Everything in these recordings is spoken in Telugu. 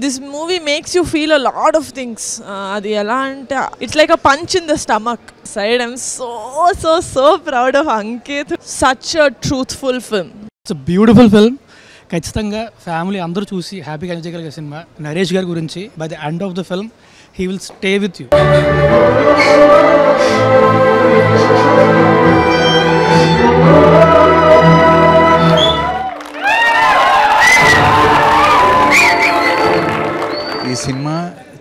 This movie makes you feel a lot of things. Adi ela ante it's like a punch in the stomach. Side I'm so proud of Ankit. Such a truthful film. It's a beautiful film. ఖచ్చితంగా ఫ్యామిలీ అందరూ చూసి హ్యాపీగా ఎంజాయ్ చేయగలిగే సినిమా. నరేష్ గారి గురించి by the end of the film he will stay with you. ఈ సినిమా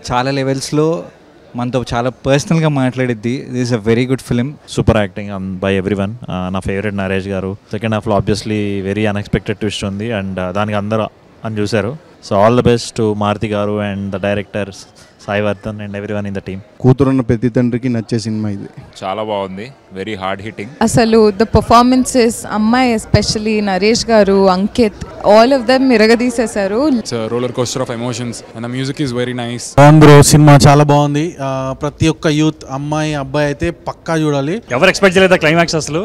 చాలా లెవెల్స్లో మనతో చాలా పర్సనల్గా మాట్లాడిద్ది. This is a very good film. Super acting by everyone. నా ఫేవరెట్ నరేష్ గారు. సెకండ్ హాఫ్లో ఆబ్వియస్లీ వెరీ అన్ఎక్స్పెక్టెడ్ ట్విస్ట్ ఉంది అండ్ దానికి అందరూ అని చూశారు. So all the best to Maruthi garu and the directors Sai Vardhan and everyone in the team. కూతురున్న ప్రతి తండ్రికి నచ్చే సినిమా ఇది. చాలా బాగుంది. Very hard hitting. అసలు ద పర్ఫార్మెన్సెస్ అమ్మాయి especially Naresh garu, Ankit, all of them మిరగదీసేశారు. It's roller coaster of emotions and the music is very nice. Bro సినిమా చాలా బాగుంది. ప్రతి ఒక్క యూత్ అమ్మాయి అబ్బాయి అయితే పక్కా చూడాలి. ఎవరు ఎక్స్పెక్ట్ చేయలేదు క్లైమాక్స్ అసలు.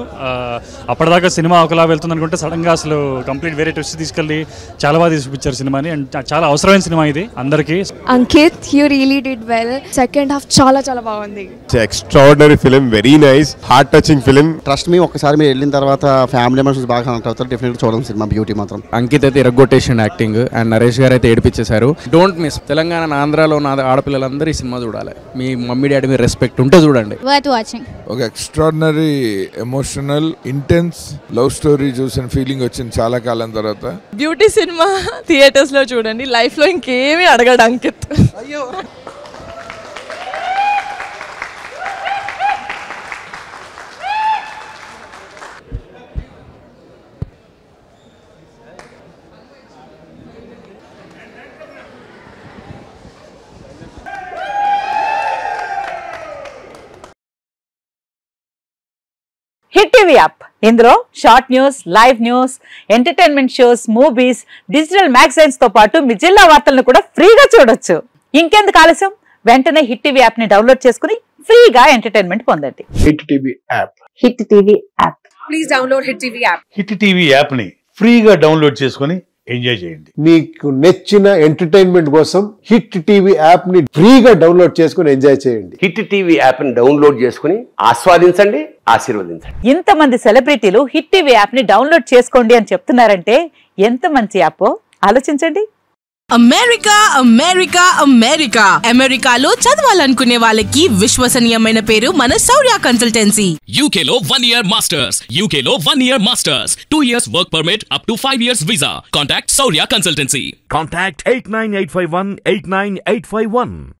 అప్పటిదాకా సినిమా ఒకలా వెళ్తుంది అనుకుంటే సడన్ గా అసలు కంప్లీట్ వేరే ట్విస్ట్ తీసుకెళ్ళి చాలా బాగా తీసుకొచ్చారు సినిమాని. అండ్ చాలా అవసరమైన సినిమా ఇది అందరికి. Ankit you really did well. Second half చాలా బాగుంది. It's extraordinary film. Very nice heart touching film. Trust me ఒక్కసారి మీరు వెళ్ళిన తర్వాత ఫ్యామిలీ మెంబర్స్ బాగా కనెక్ట్ అవుతారు. డెఫినెట్గా చూడండి సినిమా. బ్యూటీ మాత్రం. అంకిత్ అయితే ఇరగొట్టేషన్ యాక్టింగ్ అండ్ నరేష్ గారు అయితే ఏడిపించేశారు. Don't miss. తెలంగాణ ఆంధ్రాలో ఉన్న ఆడపిల్లలందరూ ఈ సినిమా చూడాలి. మీ మమ్మీ డాడీ మీద రెస్పెక్ట్ ఉంటే చూడండి. Worth watching. ఒక extraordinary emotional intense love story చూసిన ఫీలింగ్ వచ్చింది చాలా కాలం తర్వాత. బ్యూటీ సినిమా థియేటర్స్ లో చూడండి. లైఫ్ లో ఇంకేమీ అడగడు అంకిత్. అయ్యో. Hit TV app. ఇందులో short news, live news, entertainment shows, movies, digital magazines తో పాటు మీ జిల్లా వార్తలను కూడా ఫ్రీగా చూడొచ్చు. ఇంకెందుకు ఆలస్యం? వెంటనే హిట్ టీవీ యాప్ ని డౌన్లోడ్ చేసుకుని ఫ్రీగా ఎంటర్టైన్మెంట్ పొందండి. Hit TV app. Hit TV app. Please download hit TV app. Hit TV app ని ఫ్రీగా డౌన్లోడ్ చేసుకుని ఎంజాయ్ చేయండి. మీకు నచ్చిన ఎంటర్టైన్మెంట్ కోసం హిట్ టీవీ యాప్ ని ఫ్రీగా డౌన్లోడ్ చేసుకుని ఎంజాయ్ చేయండి. హిట్ టీవీ యాప్ ని డౌన్లోడ్ చేసుకుని ఆస్వాదించండి, ఆశీర్వదించండి. ఇంతమంది సెలబ్రిటీలు హిట్ టీవీ యాప్ ని డౌన్లోడ్ చేసుకోండి అని చెప్తున్నారంటే ఎంత మంచి యాప్ ఆలోచించండి. అమెరికాలో చదవాలనుకునే వాళ్ళకి విశ్వసనీయమైన పేరు మన శౌర్య కన్సల్టెన్సీ. యూకేలో 1 year masters. 2 years work permit up to 5 years visa. Contact Shaurya consultancy. Contact 89851 89851.